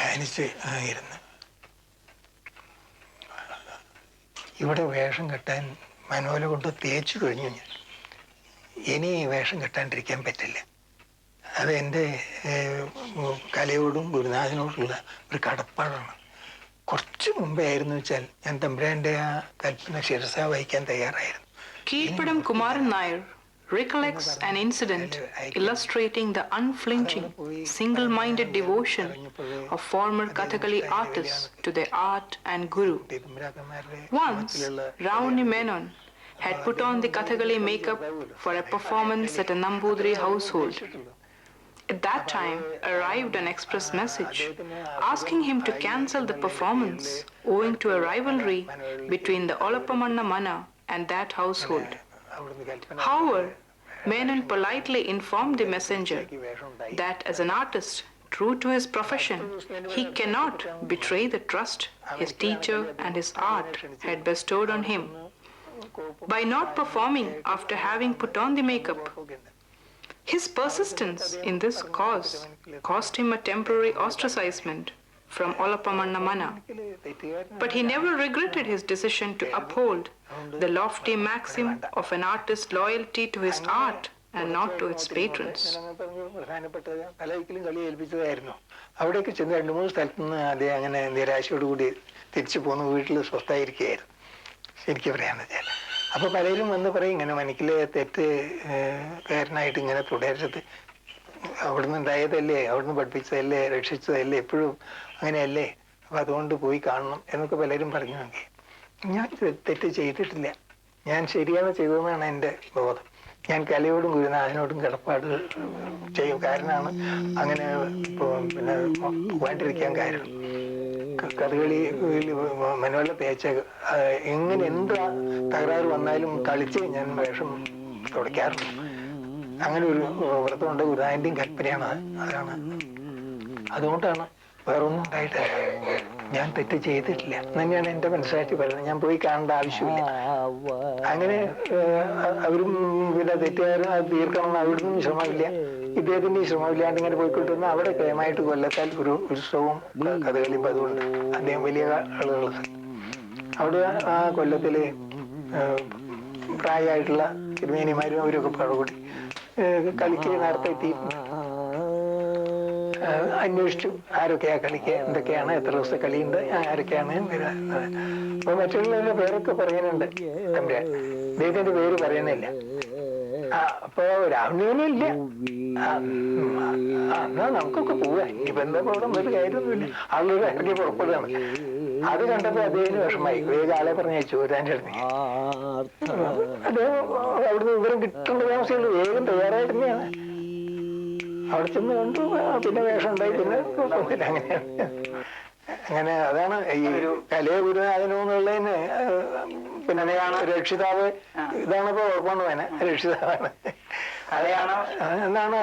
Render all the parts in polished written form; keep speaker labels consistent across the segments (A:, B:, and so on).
A: ധ്യാനിച്ച് ഇരുന്ന് ഇവിടെ വേഷം കെട്ടാൻ മനോല കൊണ്ട് തേച്ചു കഴിഞ്ഞു. ഞാൻ ഇനി വേഷം കെട്ടാണ്ടിരിക്കാൻ പറ്റില്ല. അത് എൻ്റെ കലയോടും ഗുരുനാഥനോടുള്ള ഒരു കടപ്പാടാണ്. കുറച്ച് മുമ്പേ ആയിരുന്നു വെച്ചാൽ ഞാൻ തമ്പുരാന്റെ ആ കൽപ്പന ശിരസ വഹിക്കാൻ തയ്യാറായിരുന്നു.
B: Keerpadam Kumaran Nair recollects an incident illustrating the unflinching, single-minded devotion of former Kathakali artists to their art and guru. Once, Ravani Menon had put on the Kathakali makeup for a performance at a Nambudri household. At that time arrived an express message asking him to cancel the performance owing to a rivalry between the Olappamanna Mana and that household. However, Menon politely informed the messenger that as an artist true to his profession, he cannot betray the trust his teacher and his art had bestowed on him by not performing after having put on the makeup. His persistence in this cause cost him a temporary ostracizement from Olappamanna Mana, but he never regretted his decision to uphold the lofty maxim of an artist's loyalty to his art and not to its patrons.
A: അവിടേക്ക് ചെന്ന് 2-3 സ്ഥലത്ത് നിന്ന് അദ്ദേഹം അങ്ങനെ നിരാശയോടുകൂടി തിരിച്ചു പോന്ന് വീട്ടിൽ സ്വസ്ഥായിരിക്കുകയായിരുന്നു. ശരിക്കും പറയാന്ന് വെച്ചാൽ അപ്പോൾ പലരും വന്ന് പറയും ഇങ്ങനെ മനക്കിലെ തെറ്റ് കാരനായിട്ട് ഇങ്ങനെ തുടരരുത്, അവിടുന്ന് ഉണ്ടായതല്ലേ, അവിടുന്ന് പഠിപ്പിച്ചതല്ലേ, രക്ഷിച്ചതല്ലേ, എപ്പോഴും അങ്ങനെയല്ലേ, അപ്പം അതുകൊണ്ട് പോയി കാണണം എന്നൊക്കെ പലരും പറഞ്ഞു നോക്കി. ഞാൻ തെറ്റ് ചെയ്തിട്ടില്ല, ഞാൻ ശരിയാണ് ചെയ്തതെന്നാണ് എൻ്റെ ബോധം. ഞാൻ കലയോടും ഗുരുനാഥനോടും കടപ്പാട് ചെയ്യും. കാരണമാണ് അങ്ങനെ പിന്നെ പോകാണ്ടിരിക്കാൻ കാരണം. കഥകളി മനോല തേച്ച എങ്ങനെ എന്ത് തകരാറ് വന്നാലും കളിച്ച് ഞാൻ വേഷം തുടയ്ക്കാറുണ്ട്. അങ്ങനെ ഒരു വ്രതമുണ്ട്, ഗുരുനാഥൻ്റെയും കൽപ്പനയാണ്. അതാണ്, അതുകൊണ്ടാണ്, വേറൊന്നും ഉണ്ടായിട്ടില്ല. ഞാൻ തെറ്റ് ചെയ്തിട്ടില്ല എന്ന് തന്നെയാണ് എൻ്റെ മനസ്സാക്ഷി പറയുന്നത്. ഞാൻ പോയി കാണേണ്ട ആവശ്യമില്ല. അങ്ങനെ അവരും പിന്നെ തെറ്റുകാരൻ അത് തീർക്കണം, അവിടുന്ന് ശ്രമമില്ല, ഇദ്ദേഹത്തിന്റെ ശ്രമമില്ലാണ്ട് ഇങ്ങനെ പോയിക്കൊണ്ടിരുന്ന അവിടെ കേമായിട്ട് കൊല്ലത്താൽ ഒരു ഉത്സവവും കഥകളിയും അതുകൊണ്ട് അദ്ദേഹം വലിയ ആളുകൾ അവിടെ ആ കൊല്ലത്തില് പ്രായമായിട്ടുള്ള തിരുമേനിമാരും അവരൊക്കെ പാടുകൂടി കളിക്ക് നേരത്തെ എത്തിയിട്ടുണ്ട്. അന്വേഷിച്ചു ആരൊക്കെയാ കളിക്കുക, എന്തൊക്കെയാണ്, എത്ര ദിവസത്തെ കളിയുണ്ട്, ആരൊക്കെയാണ്. അപ്പൊ മറ്റുള്ളവരുടെ പേരൊക്കെ പറയാനുണ്ട്. തമ്പുരാൻ അദ്ദേഹത്തിന്റെ പേര് പറയുന്നില്ല. അപ്പൊ രാവണനും ഇല്ല. എന്നാ നമുക്കൊക്കെ പോവാ, ഇനിയിപ്പോ എന്താ പോകണം ഒരു കാര്യമൊന്നുമില്ല. ആളുകൾ ഇറങ്ങി പുറപ്പെടുകയാണ്. അത് കണ്ടപ്പോ അദ്ദേഹത്തിന് വിഷമായി. വേഗം ആളെ പറഞ്ഞയച്ചു വരാൻ്റെ അടുത്തേക്ക്. അദ്ദേഹം അവിടുന്ന് വിവരം കിട്ടേണ്ട താമസമുള്ളൂ. വേഗം തയ്യാറായിരുന്നെയാണ്. അവിടെ ചെന്ന് കണ്ടു, പിന്നെ വേഷം ഉണ്ടായി, പിന്നെ അങ്ങനെയാണ്. അങ്ങനെ അതാണ് ഈ ഒരു കലയെ ഗുരുനാഥനെന്നുള്ളതിന് പിന്നെ രക്ഷിതാവ് ഇതാണിപ്പോ ഉറപ്പാണ് വേന രക്ഷിതാവാണ്. എന്നാണ്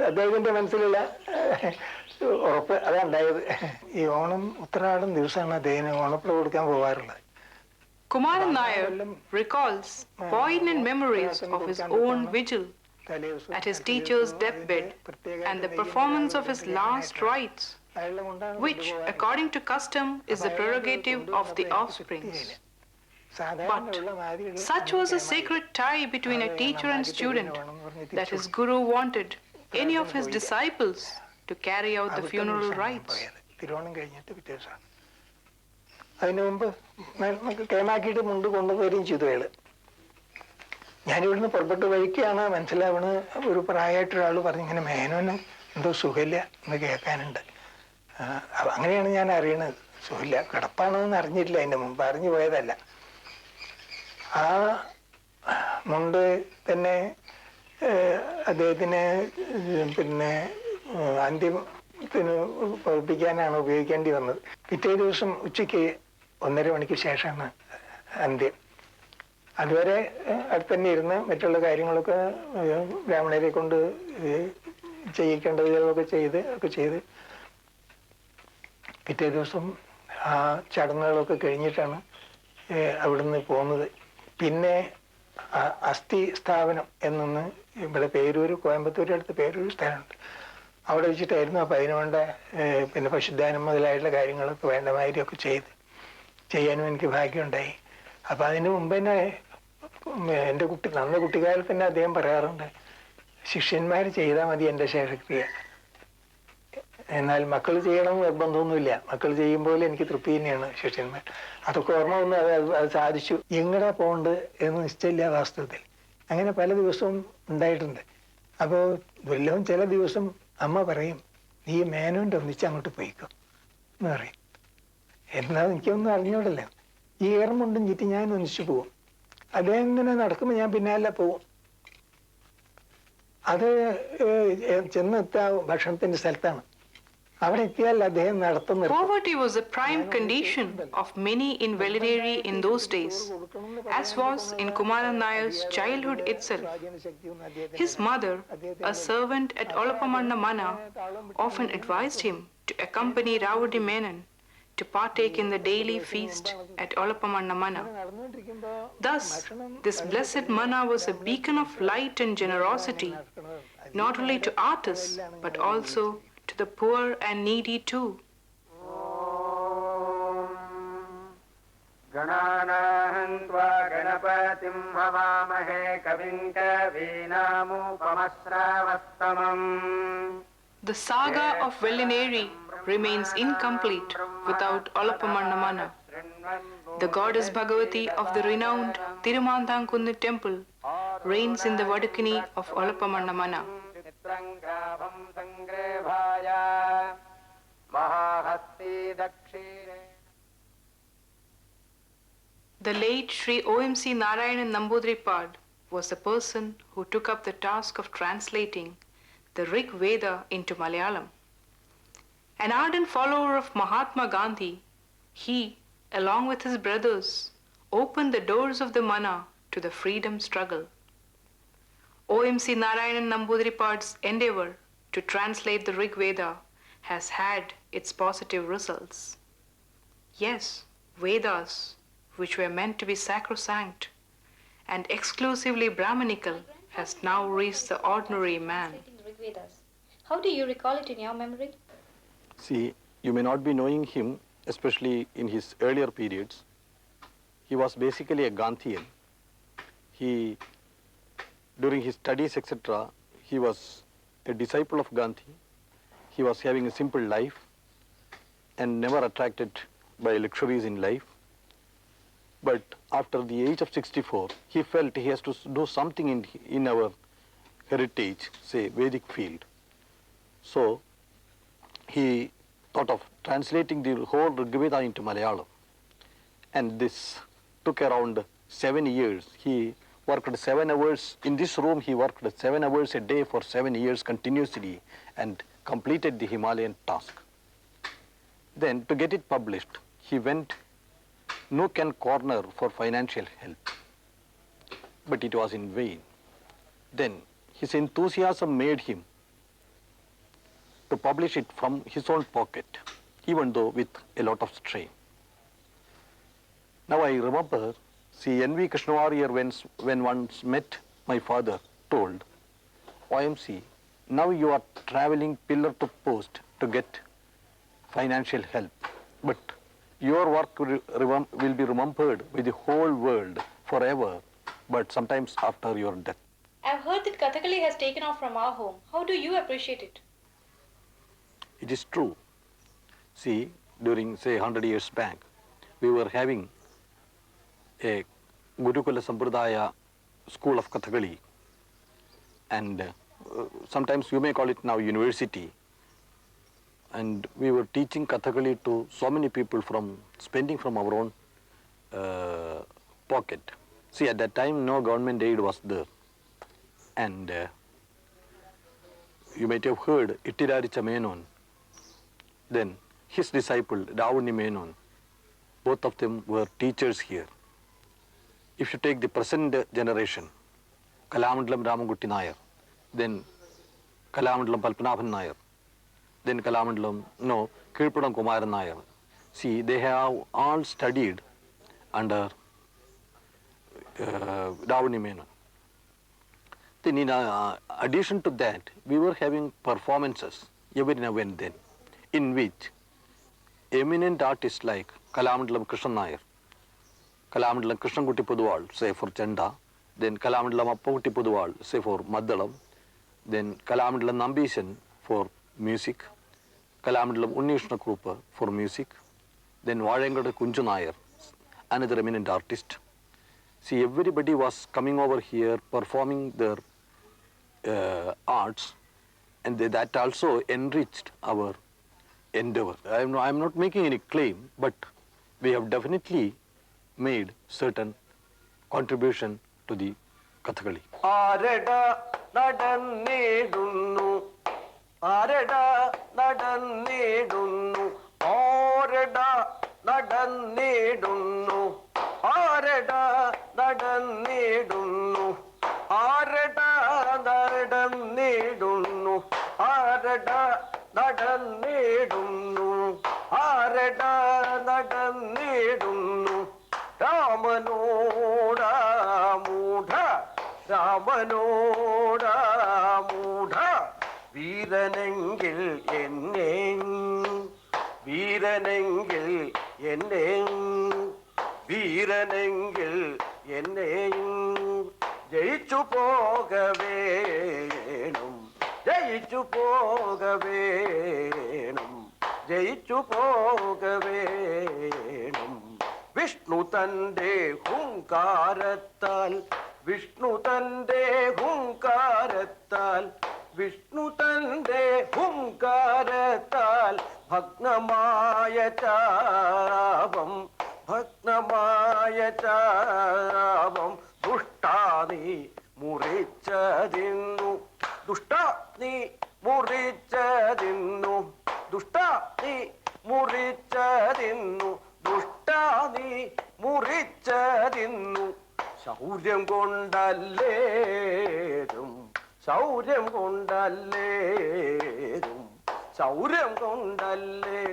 A: അദ്ദേഹത്തിന്റെ മനസ്സിലുള്ള ഉറപ്പ്. അതാ ഉണ്ടായത്. ഈ ഓണം ഉത്രാടം ദിവസമാണ് അദ്ദേഹത്തിന് ഓണപ്പുറ കൊടുക്കാൻ പോകാറുള്ളത്.
B: Kumaran Nair recalls poignant memories of his own vigil at his teacher's deathbed and the performance of his last rites, which, according to custom, is the prerogative of the offsprings. But such was a sacred tie between a teacher and student that his guru wanted any of his disciples to carry out the funeral rites.
A: അതിനു മുമ്പ് കേമാക്കിയിട്ട് മുണ്ട് കൊണ്ടുവരികയും ചെയ്തു അയാള്. ഞാനിവിടുന്ന് പുറപ്പെട്ട വഴിക്കാണ് മനസ്സിലാവണ്, ഒരു പ്രായമായിട്ടൊരാൾ പറഞ്ഞു ഇങ്ങനെ മേനോന് എന്തോ സുഖമില്ല എന്ന് കേൾക്കാനുണ്ട്. അങ്ങനെയാണ് ഞാൻ അറിയണത്. സുഖമില്ല, കിടപ്പാണെന്ന് അറിഞ്ഞിട്ടില്ല, അതിൻ്റെ മുമ്പ് അറിഞ്ഞു പോയതല്ല. ആ മുണ്ട് തന്നെ അദ്ദേഹത്തിന് പിന്നെ അന്ത്യത്തിന് പഠിപ്പിക്കാനാണ് ഉപയോഗിക്കേണ്ടി വന്നത്. പിറ്റേ ദിവസം ഉച്ചയ്ക്ക് 1:30 മണിക്ക് ശേഷമാണ് അന്ത്യം. അതുവരെ അടുത്ത് തന്നെ ഇരുന്ന് മറ്റുള്ള കാര്യങ്ങളൊക്കെ ബ്രാഹ്മണരെ കൊണ്ട് ചെയ്യിക്കേണ്ടതൊക്കെ ചെയ്ത് പിറ്റേ ദിവസം ആ ചടങ്ങുകളൊക്കെ കഴിഞ്ഞിട്ടാണ് അവിടുന്ന് പോകുന്നത്. പിന്നെ അസ്ഥി സ്ഥാപനം എന്നൊന്ന് ഇവിടെ പേരൂർ, കോയമ്പത്തൂർ അടുത്ത് പേരൂർ സ്ഥലമുണ്ട്. അവിടെ വെച്ചിട്ടായിരുന്നു. അപ്പം അതിന് വേണ്ട പിന്നെ പശുദാനം മുതലായിട്ടുള്ള കാര്യങ്ങളൊക്കെ വേണ്ട മാതിരിയൊക്കെ ചെയ്യാനും എനിക്ക് ഭാഗ്യമുണ്ടായി. അപ്പം അതിന് മുമ്പ് തന്നെ എൻ്റെ അന്ന് കുട്ടിക്കാലത്ത് തന്നെ അദ്ദേഹം പറയാറുണ്ട്, ശിഷ്യന്മാർ ചെയ്താൽ മതി എൻ്റെ ശേഷക്രിയ, എന്നാൽ മക്കൾ ചെയ്യണം നിർബന്ധമൊന്നുമില്ല, മക്കൾ ചെയ്യുമ്പോൾ എനിക്ക് തൃപ്തി തന്നെയാണ് ശിഷ്യന്മാർ. അതൊക്കെ ഓർമ്മ വന്ന് അത് സാധിച്ചു. എങ്ങടാ പോകേണ്ടത് എന്ന് നിശ്ചയില്ല വാസ്തവത്തിൽ. അങ്ങനെ പല ദിവസവും ഉണ്ടായിട്ടുണ്ട്. അപ്പോൾ വല്ലതും ചില ദിവസം അമ്മ പറയും, നീ മേനോൻ്റെ ഒന്നിച്ച് അങ്ങോട്ട് പോയിക്കോ എന്ന് പറയും. എന്നാൽ എനിക്കൊന്നും അറിഞ്ഞോടല്ല. ഈ ഏറമുണ്ടും ചുറ്റി ഞാൻ ഒന്നിച്ചു പോകും. അദ്ദേഹം ഇങ്ങനെ നടക്കുമ്പോൾ ഞാൻ പിന്നാലെ പോവും. അത് ചെന്നെത്താ ഭക്ഷണത്തിന്റെ സ്ഥലത്താണ്. അവിടെ എത്തിയാൽ അദ്ദേഹം നടത്തുന്ന
B: Poverty was a prime condition of many in Velineri in those days, as was in Kumaran Nayar's childhood itself. His mother, a servant at Olapamanna Mana, often advised him to accompany Ravudi Menon to partake in the daily feast at Olapamanna Mana. Thus, this blessed manna was a beacon of light and generosity, not only to artists, but also to the poor and needy too.
C: गणानाहन्त्वा गणपतिं हवामहे कविं कवीनामुपमश्रावस्तमम्.
B: The saga of Velineri remains incomplete without Olapamanna Mana. The goddess Bhagavati of the renowned Tirumantankunnu temple reigns in the Vadukini of Olapamanna Mana. The late Sri O.M.C. Narayanan Namboodiripad was the person who took up the task of translating the Rig Veda into Malayalam. An ardent follower of Mahatma Gandhi, he, along with his brothers, opened the doors of the Mana to the freedom struggle. O.M.C. Narayanan Namboodiripada's endeavor to translate the Rig Veda has had its positive results. Yes, Vedas, which were meant to be sacrosanct and exclusively Brahmanical, has now reached the ordinary man.
D: How do you recall it in your memory?
E: See, you may not be knowing him, especially in his earlier periods. He was basically a Gandhian. During his studies, etc., he was a disciple of Gandhi. He was having a simple life and never attracted by luxuries in life. But after the age of 64, he felt he has to do something in our heritage, say Vedic field. So he thought of translating the whole Rig Veda into Malayalam. And this took around 7 years. He worked 7 hours. In this room, he worked 7 hours a day for 7 years continuously and completed the Himalayan task. Then, to get it published, he went nook and corner for financial help. But it was in vain. Then, his enthusiasm made him to publish it from his own pocket, even though with a lot of strain. Now I remember, see, N.V. Krishnavariyar when once met my father, told, OMC, now you are traveling pillar to post to get financial help, but your work will be remembered by the whole world forever, but sometimes after your death.
D: I've heard that Kathakali has taken off from our home. How do you appreciate it?
E: It is true. See, during, say, 100 years back, we were having a Gurukula Sampradaya school of Kathakali, and sometimes you may call it now university. And we were teaching Kathakali to so many people spending from our own pocket. See, at that time, no government aid was there. And you might have heard Ittiraricha Menon, then his disciple, Ravudi Menon, both of them were teachers here. If you take the present generation, Kalamandalam Ramankutty Nayar, then Kalamandalam Palpanabhan Nayar, then Kirpuram Kumaran Nayar. See, they have all studied under Ravudi Menon. Then in addition to that, we were having performances every now and then, in which eminent artists like Kalamandalam Krishnan Nair, Kalamandalam Krishnankutti Poduval, say for Chanda, then Kalamandalam Appakutti Poduval, say for Maddalam, then Kalamandalam Nambishan for music, Kalamandalam Unnishna Krupa for music, then Vazhangada Kunju Nair, another eminent artist. See, everybody was coming over here performing their arts, and that also enriched our endeavor. I am not making any claim, but we have definitely made certain contribution to the Kathakali.
F: ആരട നടന്നിടുന്നു ആരട നടന്നിടുന്നു ആരട നടന്നിടുന്നു ആരട നടന്നിടുന്നു ആരട നടന്നിടുന്നു ആരട നടന്നിടുന്നു ആരട നടന്നിടുന്നു രാമനോട മൂഢ രാമനോട മൂഢ വീരനെങ്കിൽ എന്നെ വീരനെങ്കിൽ എന്നെ വീരനെങ്കിൽ എന്നെ ജയിച്ചു പോകവേണം ജയിച്ചു പോകവേണം ജയിച്ചു പോകവേണം വിഷ്ണു തന്റെ ഹുങ്കാരത്താൽ വിഷ്ണു തന്റെ ഹുങ്കാരത്താൽ വിഷ്ണു തന്റെ ഹുങ്കാരത്താൽ ഭഗ്നമായ ചാപം ഭഗ്നമായ ചാപം ദുഷ്ടാ നീ മുറിച്ചതിന്നു ദുഷ്ടാ നീ മുറിച്ചതിന്നു ദുഷ്ടാ നീ മുറിച്ചതിന്നു ദുഷ്ടാ നീ മുറിച്ചതിന്നു ശൗര്യം കൊണ്ടല്ലേതും ശൗര്യം കൊണ്ടല്ലേതും ശൗര്യം കൊണ്ടല്ലേതും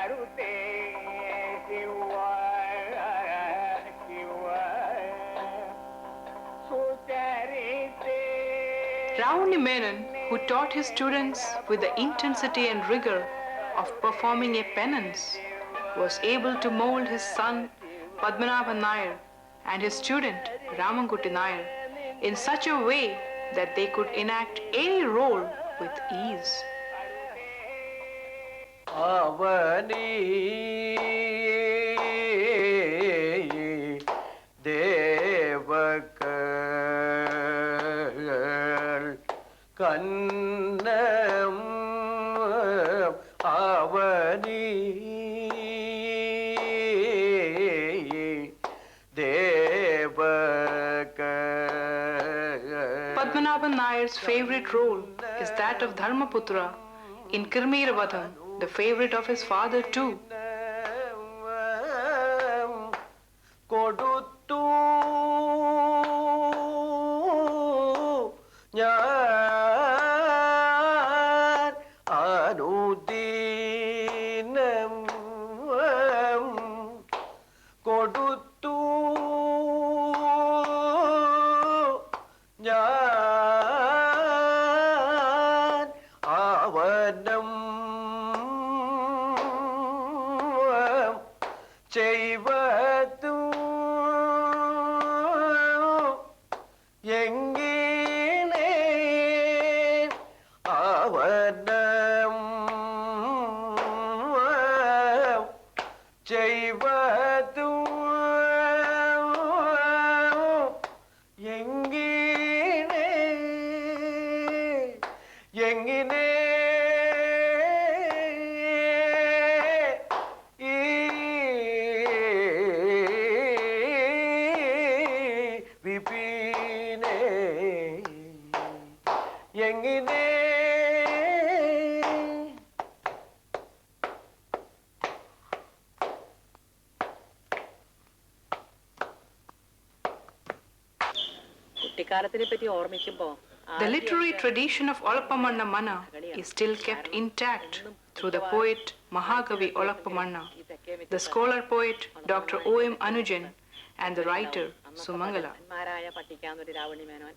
C: അരുതേ Shiva Shiva സുചരിതേ.
B: Ravani Menon, who taught his students with the intensity and rigor of performing a penance, was able to mold his son Padmanabhan Nair and his student Ramankutti Nair in such a way that they could enact any role with ease.
F: Avani ദേവകൾ കന്നം Avani
B: Padmanabhan Nair's favorite role is that of Dharmaputra in Kirmeeravadham, the favorite of his father too.
F: കൊടുത്തു ഞാൻ അനുദീനം കൊടുത്തു ഞാൻ അവനം ചെയ്വതു എങ്കിലേ അവനം ചെയ്വതു എങ്കിലേ എങ്ങിനെ വിപിനെ എങ്ങിനെ
G: കുട്ടിക്കാലത്തിനെ പറ്റി ഓർമ്മിക്കുമ്പോ
B: The literary tradition of Olappamanna Manna is still kept intact through the poet Mahakavi Olappamanna, the scholar poet Dr. O.M. Anujan, and the writer Sumangala.
G: പഠിക്കാവുന്നൊരു Ravani Menon